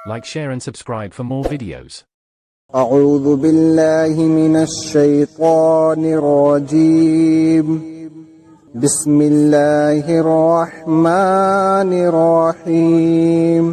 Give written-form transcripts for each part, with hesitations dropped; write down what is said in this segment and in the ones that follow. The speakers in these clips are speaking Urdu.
Like, share and subscribe for more videos. أعوذ بالله من الشيطان الرجيم بسم الله الرحمن الرحيم.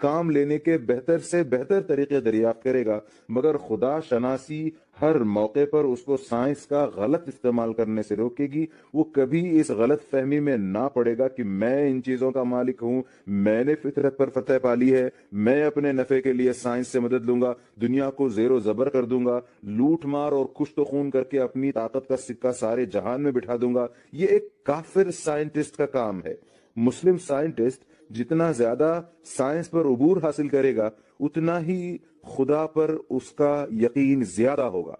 کام لینے کے بہتر سے بہتر طریقے دریافت کرے گا، مگر خدا شناسی ہر موقع پر اس کو سائنس کا غلط استعمال کرنے سے روکے گی۔ وہ کبھی اس غلط فہمی میں نہ پڑے گا کہ میں ان چیزوں کا مالک ہوں، میں نے فطرت پر فتح پالی ہے، میں اپنے نفع کے لیے سائنس سے مدد لوں گا، دنیا کو زیر و زبر کر دوں گا، لوٹ مار اور کشت و خون کر کے اپنی طاقت کا سکہ سارے جہان میں بٹھا دوں گا۔ یہ ایک کافر سائنٹسٹ کا کام ہے۔ مسلم سائنٹسٹ جتنا زیادہ سائنس پر عبور حاصل کرے گا، اتنا ہی خدا پر اس کا یقین زیادہ ہوگا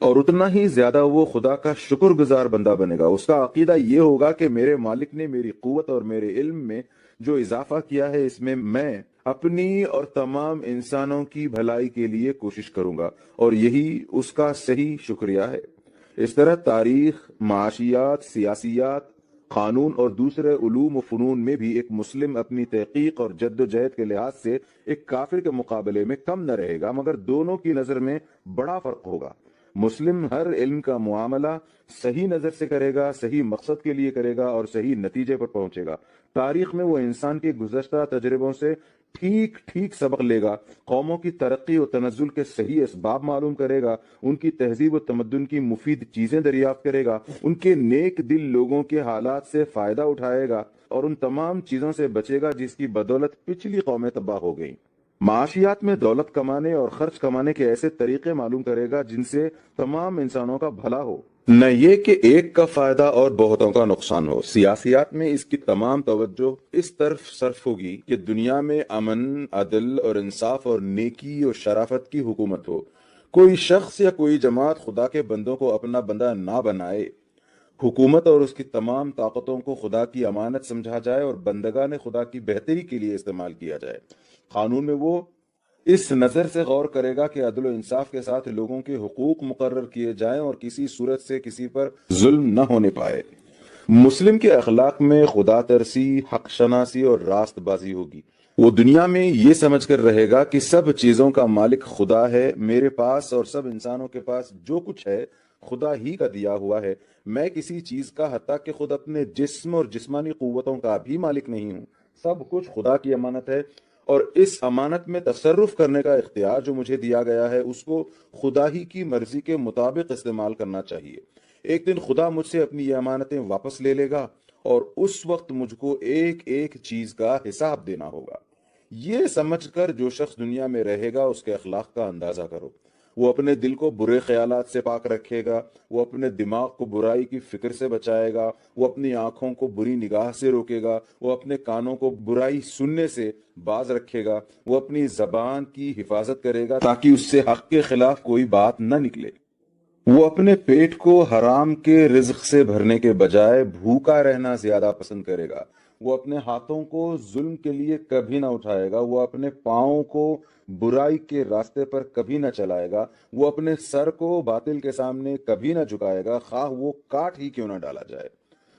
اور اتنا ہی زیادہ وہ خدا کا شکر گزار بندہ بنے گا۔ اس کا عقیدہ یہ ہوگا کہ میرے مالک نے میری قوت اور میرے علم میں جو اضافہ کیا ہے، اس میں میں اپنی اور تمام انسانوں کی بھلائی کے لیے کوشش کروں گا، اور یہی اس کا صحیح شکریہ ہے۔ اس طرح تاریخ، معاشیات، سیاسیات، قانون اور دوسرے علوم و فنون میں بھی ایک مسلم اپنی تحقیق اور جد و جہد کے لحاظ سے ایک کافر کے مقابلے میں کم نہ رہے گا، مگر دونوں کی نظر میں بڑا فرق ہوگا۔ مسلم ہر علم کا معاملہ صحیح نظر سے کرے گا، صحیح مقصد کے لیے کرے گا اور صحیح نتیجے پر پہنچے گا۔ تاریخ میں وہ انسان کے گزشتہ تجربوں سے ٹھیک ٹھیک سبق لے گا، قوموں کی ترقی و تنزل کے صحیح اسباب معلوم کرے گا، ان کی تہذیب و تمدن کی مفید چیزیں دریافت کرے گا، ان کے نیک دل لوگوں کے حالات سے فائدہ اٹھائے گا اور ان تمام چیزوں سے بچے گا جس کی بدولت پچھلی قومیں تباہ ہو گئیں۔ معاشیات میں دولت کمانے اور خرچ کمانے کے ایسے طریقے معلوم کرے گا جن سے تمام انسانوں کا بھلا ہو، نہ یہ کہ ایک کا فائدہ اور بہتوں کا نقصان ہو۔ سیاسیات میں اس کی تمام توجہ اس طرف صرف ہوگی کہ دنیا میں امن، عدل اور انصاف اور نیکی اور شرافت کی حکومت ہو۔ کوئی شخص یا کوئی جماعت خدا کے بندوں کو اپنا بندہ نہ بنائے۔ حکومت اور اس کی تمام طاقتوں کو خدا کی امانت سمجھا جائے اور بندگان خدا کی بہتری کے لیے استعمال کیا جائے۔ قانون میں وہ اس نظر سے غور کرے گا کہ عدل و انصاف کے ساتھ لوگوں کے حقوق مقرر کیے جائیں اور کسی صورت سے کسی پر ظلم نہ ہونے پائے۔ مسلم کے اخلاق میں خدا ترسی، حق شناسی اور راست بازی ہوگی۔ وہ دنیا میں یہ سمجھ کر رہے گا کہ سب چیزوں کا مالک خدا ہے، میرے پاس اور سب انسانوں کے پاس جو کچھ ہے خدا ہی کا دیا ہوا ہے۔ میں کسی چیز کا، حتیٰ کہ خود اپنے جسم اور جسمانی قوتوں کا بھی مالک نہیں ہوں۔ سب کچھ خدا کی امانت ہے اور اس امانت میں تصرف کرنے کا اختیار جو مجھے دیا گیا ہے، اس کو خدا ہی کی مرضی کے مطابق استعمال کرنا چاہیے۔ ایک دن خدا مجھ سے اپنی یہ امانتیں واپس لے لے گا اور اس وقت مجھ کو ایک ایک چیز کا حساب دینا ہوگا۔ یہ سمجھ کر جو شخص دنیا میں رہے گا اس کے اخلاق کا اندازہ کرو۔ وہ اپنے دل کو برے خیالات سے پاک رکھے گا، وہ اپنے دماغ کو برائی کی فکر سے بچائے گا، وہ اپنی آنکھوں کو بری نگاہ سے روکے گا، وہ اپنے کانوں کو برائی سننے سے باز رکھے گا، وہ اپنی زبان کی حفاظت کرے گا تاکہ اس سے حق کے خلاف کوئی بات نہ نکلے۔ وہ اپنے پیٹ کو حرام کے رزق سے بھرنے کے بجائے بھوکا رہنا زیادہ پسند کرے گا۔ وہ اپنے ہاتھوں کو ظلم کے لیے کبھی نہ اٹھائے گا، وہ اپنے پاؤں کو برائی کے راستے پر کبھی نہ چلائے گا، وہ اپنے سر کو باطل کے سامنے کبھی نہ جھکائے گا، خواہ وہ کاٹ ہی کیوں نہ ڈالا جائے۔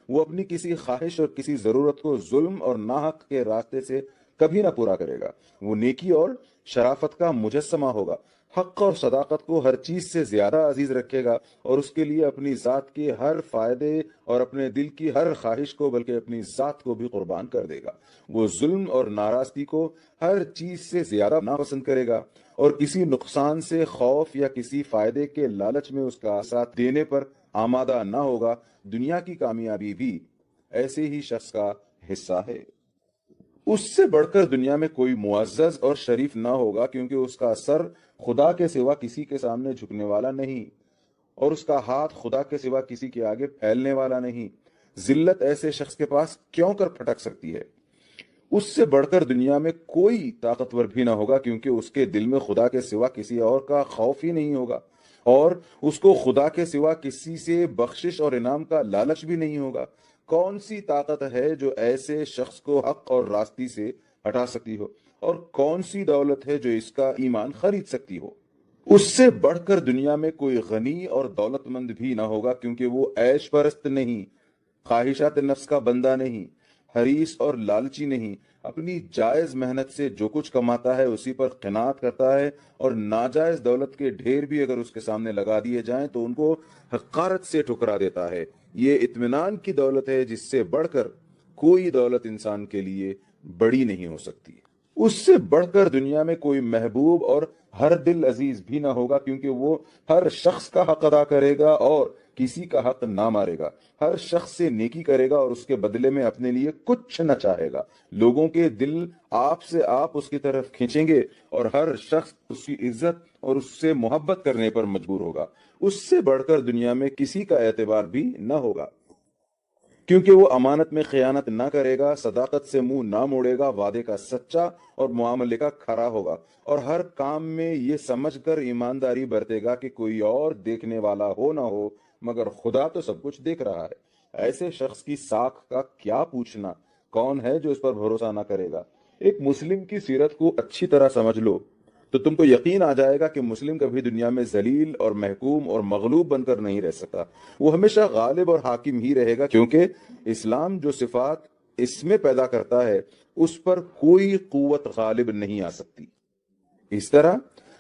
وہ اپنی کسی خواہش اور کسی ضرورت کو ظلم اور ناحق کے راستے سے کبھی نہ پورا کرے گا۔ وہ نیکی اور شرافت کا مجسمہ ہوگا، حق اور صداقت کو ہر چیز سے زیادہ عزیز رکھے گا اور اس کے لیے اپنی ذات کے ہر فائدے اور اپنے دل کی ہر خواہش کو بلکہ اپنی ذات کو بھی قربان کر دے گا۔ وہ ظلم اور ناراضگی کو ہر چیز سے زیادہ ناپسند کرے گا اور کسی نقصان سے خوف یا کسی فائدے کے لالچ میں اس کا ساتھ دینے پر آمادہ نہ ہوگا۔ دنیا کی کامیابی بھی ایسے ہی شخص کا حصہ ہے۔ اس سے بڑھ کر دنیا میں کوئی معزز اور شریف نہ ہوگا، کیونکہ اس کا سر خدا کے سوا کسی کے سامنے جھکنے والا نہیں اور اس کا ہاتھ خدا کے سوا کسی کے آگے پھیلنے والا نہیں۔ ذلت ایسے شخص کے پاس کیوں کر پھٹک سکتی ہے؟ اس سے بڑھ کر دنیا میں کوئی طاقتور بھی نہ ہوگا، کیونکہ اس کے دل میں خدا کے سوا کسی اور کا خوف ہی نہیں ہوگا اور اس کو خدا کے سوا کسی سے بخشش اور انعام کا لالچ بھی نہیں ہوگا۔ کون سی طاقت ہے جو ایسے شخص کو حق اور راستی سے ہٹا سکتی ہو، اور کون سی دولت ہے جو اس کا ایمان خرید سکتی ہو؟ اس سے بڑھ کر دنیا میں کوئی غنی اور دولت مند بھی نہ ہوگا، کیونکہ وہ عیش پرست نہیں، خواہشات نفس کا بندہ نہیں، حریص اور لالچی نہیں، اپنی جائز محنت سے جو کچھ کماتا ہے اسی پر قناعت کرتا ہے اور ناجائز دولت کے ڈھیر بھی اگر اس کے سامنے لگا دیے جائیں تو ان کو حقارت سے ٹھکرا دیتا ہے۔ یہ اطمینان کی دولت ہے جس سے بڑھ کر کوئی دولت انسان کے لیے بڑی نہیں ہو سکتی۔ اس سے بڑھ کر دنیا میں کوئی محبوب اور ہر دل عزیز بھی نہ ہوگا، کیونکہ وہ ہر شخص کا حق ادا کرے گا اور کسی کا حق نہ مارے گا، ہر شخص سے نیکی کرے گا اور اس کے بدلے میں اپنے لیے کچھ نہ چاہے گا۔ لوگوں کے دل آپ سے آپ اس کی طرف کھینچیں گے اور ہر شخص اس کی عزت اور اس سے محبت کرنے پر مجبور ہوگا۔ اس سے بڑھ کر دنیا میں کسی کا اعتبار بھی نہ ہوگا، کیونکہ وہ امانت میں خیانت نہ کرے گا، صداقت سے منہ نہ موڑے گا، وعدے کا سچا اور معاملے کا کھرا ہوگا، اور ہر کام میں یہ سمجھ کر ایمانداری برتے گا کہ کوئی اور دیکھنے والا ہو نہ ہو مگر خدا تو سب کچھ دیکھ رہا ہے۔ ایسے شخص کی ساکھ کا کیا پوچھنا، کون ہے جو اس پر بھروسہ نہ کرے گا؟ ایک مسلم کی سیرت کو اچھی طرح سمجھ لو تو تم کو یقین آ جائے گا کہ مسلم کبھی دنیا میں ذلیل اور محکوم اور مغلوب بن کر نہیں رہ سکتا، وہ ہمیشہ غالب اور حاکم ہی رہے گا، کیونکہ اسلام جو صفات اس میں پیدا کرتا ہے اس پر کوئی قوت غالب نہیں آ سکتی۔ اس طرح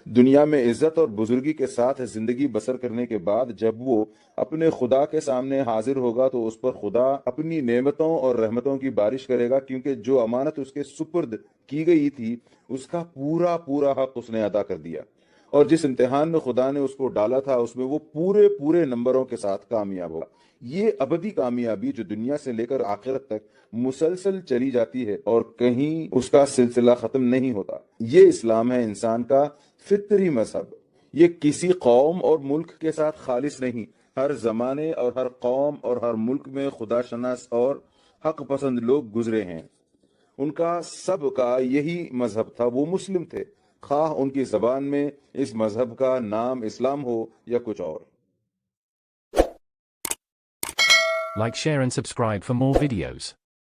دنیا میں عزت اور بزرگی کے ساتھ زندگی بسر کرنے کے بعد جب وہ اپنے خدا کے سامنے حاضر ہوگا تو اس پر خدا اپنی نعمتوں اور رحمتوں کی بارش کرے گا، کیونکہ جو امانت اس کے سپرد کی گئی تھی اس کا پورا پورا حق اس نے ادا کر دیا، اور جس امتحان میں خدا نے اس کو ڈالا تھا اس میں وہ پورے پورے نمبروں کے ساتھ کامیاب ہوگا۔ یہ ابدی کامیابی جو دنیا سے لے کر آخرت تک مسلسل چلی جاتی ہے اور کہیں اس کا سلسلہ ختم نہیں ہوتا۔ یہ اسلام ہے انسان کا فطری مذہب۔ یہ کسی قوم اور ملک کے ساتھ خالص نہیں، ہر زمانے اور ہر قوم اور ہر ملک میں خدا شناس اور حق پسند لوگ گزرے ہیں، ان کا سب کا یہی مذہب تھا، وہ مسلم تھے، خواہ ان کی زبان میں اس مذہب کا نام اسلام ہو یا کچھ اور۔ Like, share and subscribe for more videos.